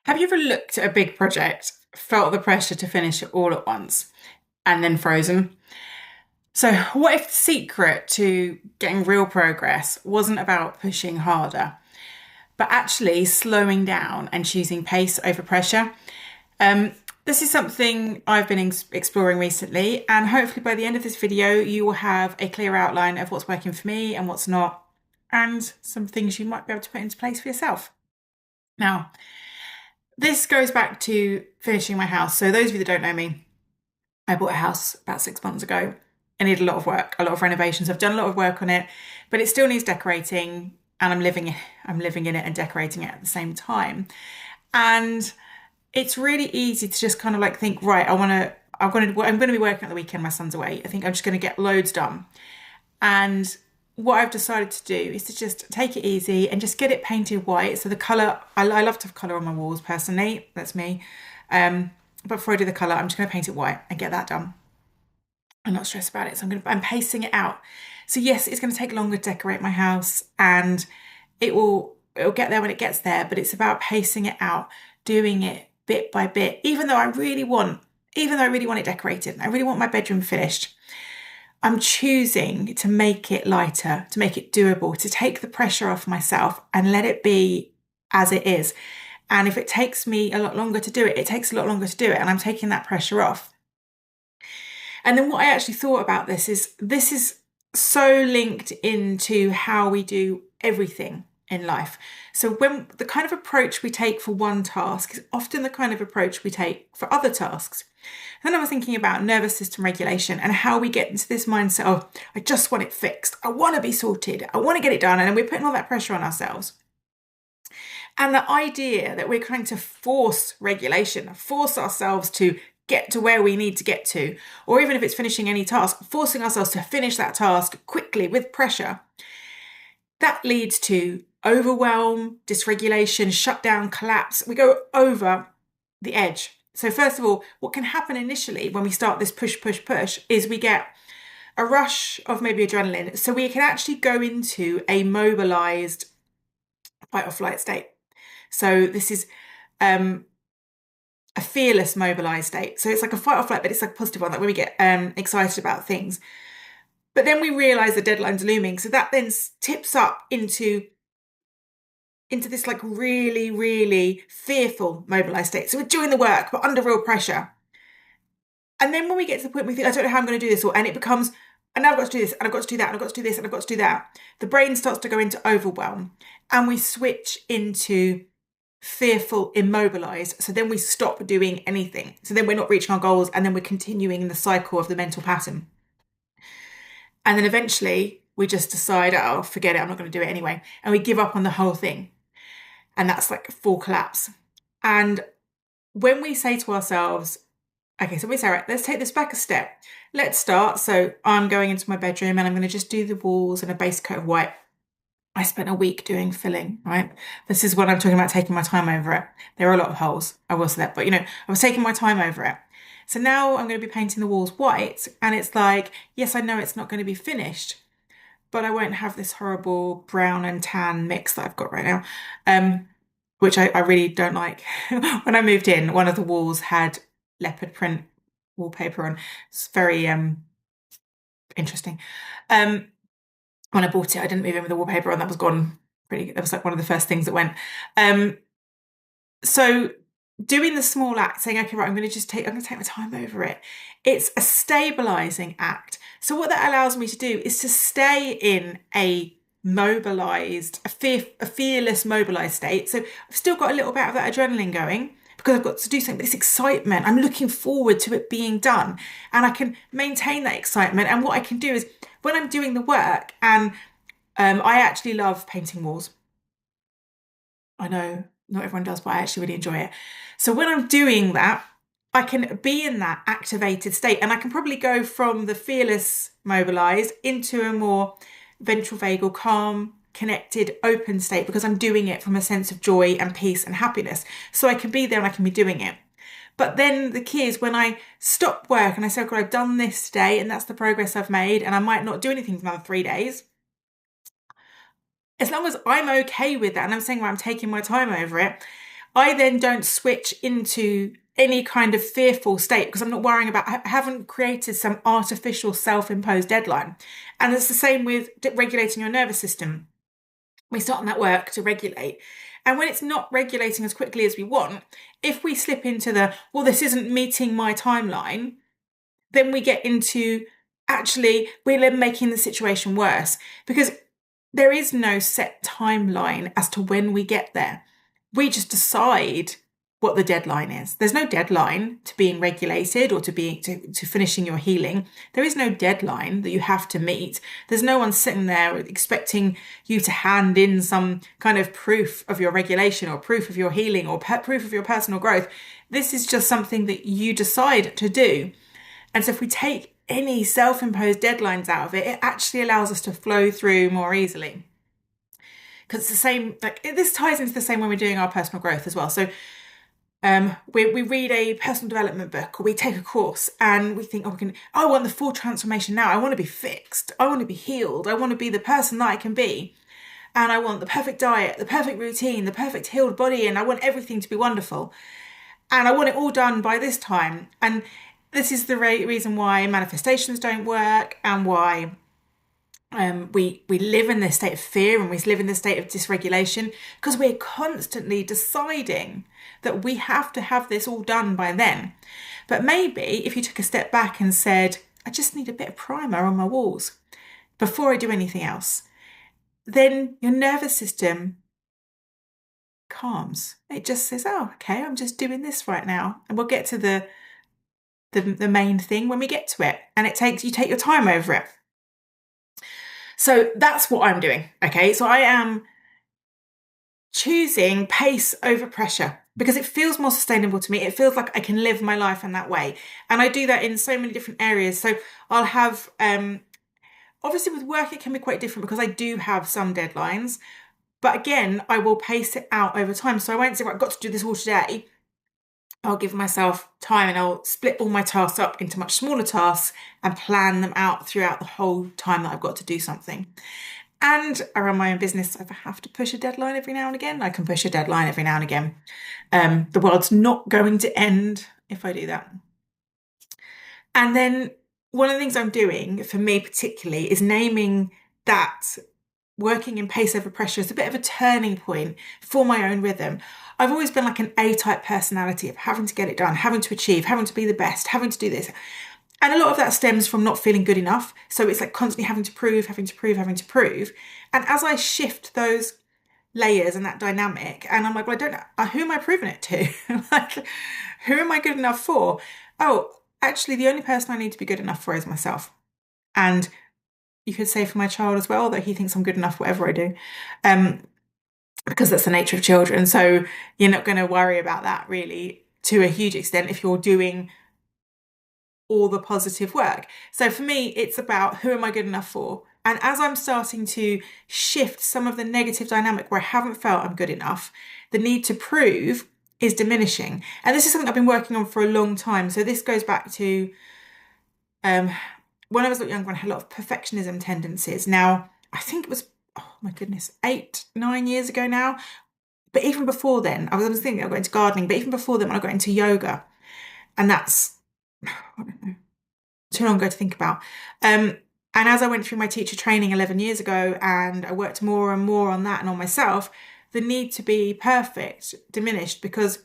Have you ever looked at a big project, felt the pressure to finish it all at once, and then frozen? So, what if the secret to getting real progress wasn't about pushing harder, but actually slowing down and choosing pace over pressure? Um, this is something I've been exploring recently, and hopefully by the end of this video, you will have a clear outline of what's working for me and what's not, and some things you might be able to put into place for yourself. Now, this goes back to finishing my house. So, those of you that don't know me, I bought a house about 6 months ago. It needed a lot of work, a lot of renovations. I've done a lot of work on it, but it still needs decorating, and I'm living in it and decorating it at the same time. And it's really easy to just kind of like think, right, I'm going to be working at the weekend. My son's away. I think I'm just going to get loads done. And what I've decided to do is to just take it easy and just get it painted white. So the colour, I love to have colour on my walls personally. That's me. But before I do the colour, I'm just going to paint it white and get that done. I'm not stressed about it. So I'm pacing it out. So yes, it's going to take longer to decorate my house, and it'll get there when it gets there, but it's about pacing it out, doing it bit by bit, even though I really want it decorated and I really want my bedroom finished. I'm choosing to make it lighter, to make it doable, to take the pressure off myself and let it be as it is. And if it takes me a lot longer to do it, it takes a lot longer to do it. And I'm taking that pressure off. And then what I actually thought about this is so linked into how we do everything in life. So when the kind of approach we take for one task is often the kind of approach we take for other tasks. Then I was thinking about nervous system regulation and how we get into this mindset of, I just want it fixed. I want to be sorted. I want to get it done. And we're putting all that pressure on ourselves. And the idea that we're trying to force regulation, force ourselves to get to where we need to get to, or even if it's finishing any task, forcing ourselves to finish that task quickly with pressure, that leads to overwhelm, dysregulation, shutdown, collapse. We go over the edge. So first of all, what can happen initially when we start this push, push, push is we get a rush of maybe adrenaline. So we can actually go into a mobilized fight or flight state. So this is a fearless mobilized state. So it's like a fight or flight, but it's like a positive one, like when we get excited about things. But then we realize the deadline's looming. So that then tips up into this like really, really fearful mobilized state. So we're doing the work, but under real pressure. And then when we get to the point where we think, I don't know how I'm going to do this, and it becomes, and now I've got to do this, and I've got to do that, and I've got to do this, and I've got to do that. The brain starts to go into overwhelm, and we switch into fearful, immobilized. So then we stop doing anything. So then we're not reaching our goals, and then we're continuing the cycle of the mental pattern. And then eventually we just decide, oh, forget it, I'm not going to do it anyway. And we give up on the whole thing. And that's like full collapse. And when we say to ourselves, okay, so we say, right, let's take this back a step. Let's start. So I'm going into my bedroom and I'm going to just do the walls in a base coat of white. I spent a week doing filling, right? This is what I'm talking about, taking my time over it. There are a lot of holes, I will say that, but I was taking my time over it. So now I'm going to be painting the walls white, and it's like, yes, I know it's not going to be finished, but I won't have this horrible brown and tan mix that I've got right now, which I really don't like. When I moved in, one of the walls had leopard print wallpaper on. It's very interesting. When I bought it, I didn't move in with the wallpaper on. That was gone that was like one of the first things that went. So doing the small act, saying, okay, right, I'm going to take my time over it. It's a stabilizing act. So what that allows me to do is to stay in a mobilized, a fearless mobilized state. So I've still got a little bit of that adrenaline going because I've got to do something, but this excitement, I'm looking forward to it being done, and I can maintain that excitement. And what I can do is when I'm doing the work, and I actually love painting walls. I know not everyone does, but I actually really enjoy it. So when I'm doing that, I can be in that activated state, and I can probably go from the fearless mobilized into a more ventral vagal, calm, connected, open state, because I'm doing it from a sense of joy and peace and happiness. So I can be there and I can be doing it. But then the key is when I stop work and I say, okay, I've done this today and that's the progress I've made, and I might not do anything for another 3 days. As long as I'm okay with that and I'm saying, well, I'm taking my time over it, I then don't switch into any kind of fearful state because I'm not worrying about, I haven't created some artificial self-imposed deadline. And it's the same with regulating your nervous system. We start on that work to regulate. And when it's not regulating as quickly as we want, if we slip into well, this isn't meeting my timeline, then we get into actually, we're making the situation worse because there is no set timeline as to when we get there. We just decide what the deadline is. There's no deadline to being regulated or to finishing your healing. There is no deadline that you have to meet. There's no one sitting there expecting you to hand in some kind of proof of your regulation or proof of your healing or proof of your personal growth. This is just something that you decide to do. And so if we take any self-imposed deadlines out of it, it actually allows us to flow through more easily. Because it's the same, like this ties into the same when we're doing our personal growth as well. So we read a personal development book or we take a course and we think, I want the full transformation now. I want to be fixed. I want to be healed. I want to be the person that I can be. And I want the perfect diet, the perfect routine, the perfect healed body. And I want everything to be wonderful. And I want it all done by this time. And this is the reason why manifestations don't work and why we live in this state of fear and we live in this state of dysregulation because we're constantly deciding that we have to have this all done by then. But maybe if you took a step back and said, I just need a bit of primer on my walls before I do anything else, then your nervous system calms. It just says, oh, okay, I'm just doing this right now. And we'll get to the main thing when we get to it. And you take your time over it. So that's what I'm doing. Okay. So I am choosing pace over pressure because it feels more sustainable to me. It feels like I can live my life in that way. And I do that in so many different areas. So I'll have, obviously with work, it can be quite different because I do have some deadlines, but again, I will pace it out over time. So I won't say, well, I've got to do this all today. I'll give myself time and I'll split all my tasks up into much smaller tasks and plan them out throughout the whole time that I've got to do something. And I run my own business, so if I have to push a deadline every now and again, I can push a deadline every now and again. The world's not going to end if I do that. And then one of the things I'm doing, for me particularly, is naming that working in pace over pressure is a bit of a turning point for my own rhythm. I've always been like an A-type personality of having to get it done, having to achieve, having to be the best, having to do this. And a lot of that stems from not feeling good enough. So it's like constantly having to prove. And as I shift those layers and that dynamic, and I'm like, well, I don't know, who am I proving it to? Like, who am I good enough for? Oh, actually, the only person I need to be good enough for is myself. And you could say for my child as well, that he thinks I'm good enough, whatever I do. Because that's the nature of children. So you're not going to worry about that really to a huge extent if you're doing all the positive work. So for me, it's about who am I good enough for? And as I'm starting to shift some of the negative dynamic where I haven't felt I'm good enough, the need to prove is diminishing. And this is something I've been working on for a long time. So this goes back to when I was a lot younger, I had a lot of perfectionism tendencies. Now, I think it was, oh my goodness, 8-9 years ago now. But even before then, I was thinking I got into gardening, but even before then, when I got into yoga, and that's, I don't know, too long ago to think about. And as I went through my teacher training 11 years ago, and I worked more and more on that and on myself, the need to be perfect diminished because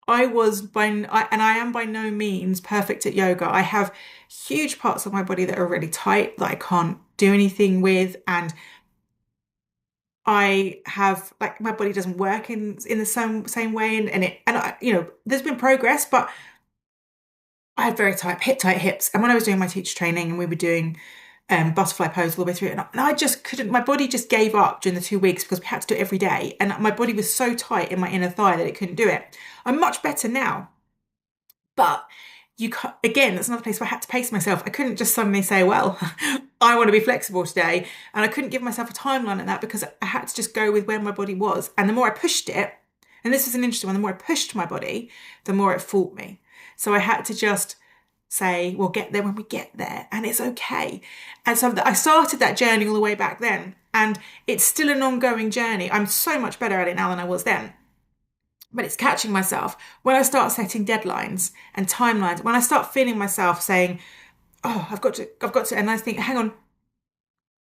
I am by no means perfect at yoga. I have huge parts of my body that are really tight that I can't do anything with, and I have, like, my body doesn't work in the same way, and I, there's been progress, but I had very tight hips. And when I was doing my teacher training and we were doing butterfly pose all the way through, and I just couldn't, my body just gave up during the 2 weeks because we had to do it every day. And my body was so tight in my inner thigh that it couldn't do it. I'm much better now. But again, that's another place where I had to pace myself. I couldn't just suddenly say, well, I want to be flexible today. And I couldn't give myself a timeline on that because I had to just go with where my body was. And the more I pushed it, and this is an interesting one, the more I pushed my body, the more it fought me. So I had to just say, we'll get there when we get there, and it's okay. And so I started that journey all the way back then, and it's still an ongoing journey. I'm so much better at it now than I was then. But it's catching myself when I start setting deadlines and timelines, when I start feeling myself saying, oh, I've got to, and I think, hang on,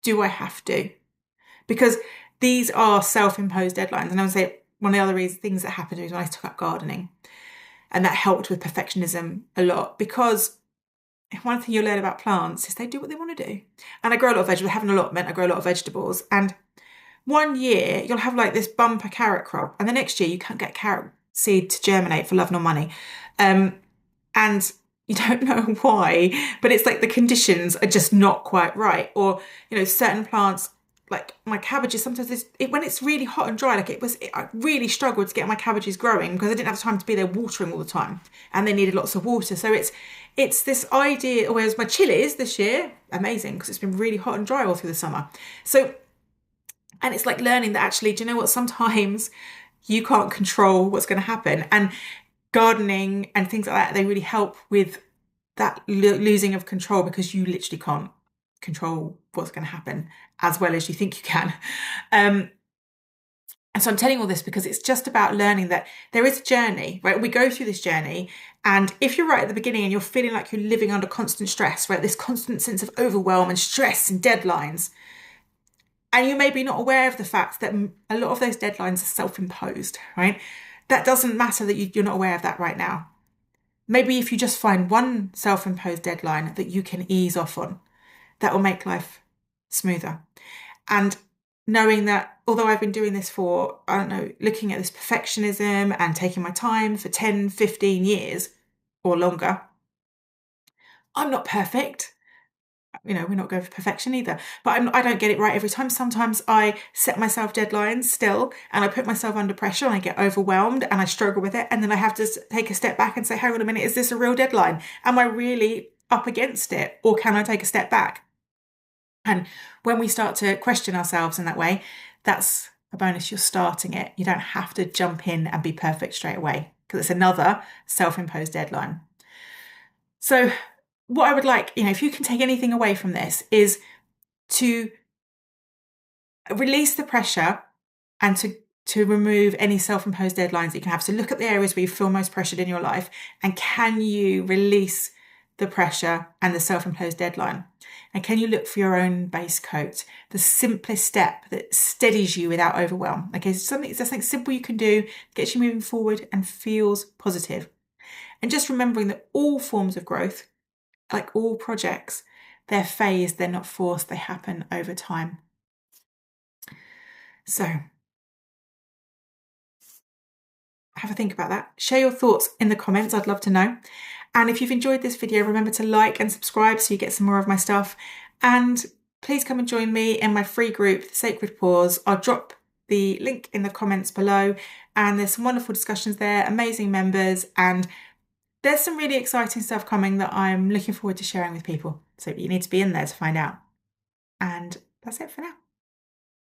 do I have to? Because these are self-imposed deadlines. And I would say one of the other things that happened to me was when I took up gardening, and that helped with perfectionism a lot, because one thing you'll learn about plants is they do what they want to do. And I grow a lot of vegetables. Having a lot meant I grow a lot of vegetables. And one year you'll have like this bumper carrot crop, and the next year you can't get carrot seed to germinate for love nor money. And you don't know why, but it's like the conditions are just not quite right. Or, certain plants, like my cabbages, sometimes when it's really hot and dry, I really struggled to get my cabbages growing because I didn't have time to be there watering all the time, and they needed lots of water. So it's this idea, whereas my chilies this year, amazing, because it's been really hot and dry all through the summer. So, and it's like learning that actually, do you know what? Sometimes you can't control what's going to happen. And gardening and things like that, they really help with that losing of control, because you literally can't control what's going to happen as well as you think you can. And so I'm telling all this because it's just about learning that there is a journey, right? We go through this journey, and if you're right at the beginning and you're feeling like you're living under constant stress, right? This constant sense of overwhelm and stress and deadlines, and you may be not aware of the fact that a lot of those deadlines are self-imposed, right? That doesn't matter that you're not aware of that right now. Maybe if you just find one self-imposed deadline that you can ease off on, that will make life smoother. And knowing that although I've been doing this for, looking at this perfectionism and taking my time for 10, 15 years or longer, I'm not perfect. We're not going for perfection either, but I don't get it right every time. Sometimes I set myself deadlines still, and I put myself under pressure, and I get overwhelmed and I struggle with it. And then I have to take a step back and say, hang on a minute, is this a real deadline? Am I really up against it? Or can I take a step back? And when we start to question ourselves in that way, that's a bonus. You're starting it. You don't have to jump in and be perfect straight away, because it's another self-imposed deadline. So what I would like, if you can take anything away from this, is to release the pressure and to remove any self-imposed deadlines that you can have. So look at the areas where you feel most pressured in your life, and can you release the pressure and the self-imposed deadline? And can you look for your own base coat, the simplest step that steadies you without overwhelm? Okay, so something simple you can do, gets you moving forward and feels positive. And just remembering that all forms of growth, like all projects, they're phased, they're not forced, they happen over time. So have a think about that. Share your thoughts in the comments. I'd love to know. And if you've enjoyed this video, remember to like and subscribe so you get some more of my stuff. And please come and join me in my free group, The Sacred Pause. I'll drop the link in the comments below. And there's some wonderful discussions there, amazing members, and there's some really exciting stuff coming that I'm looking forward to sharing with people. So you need to be in there to find out. And that's it for now.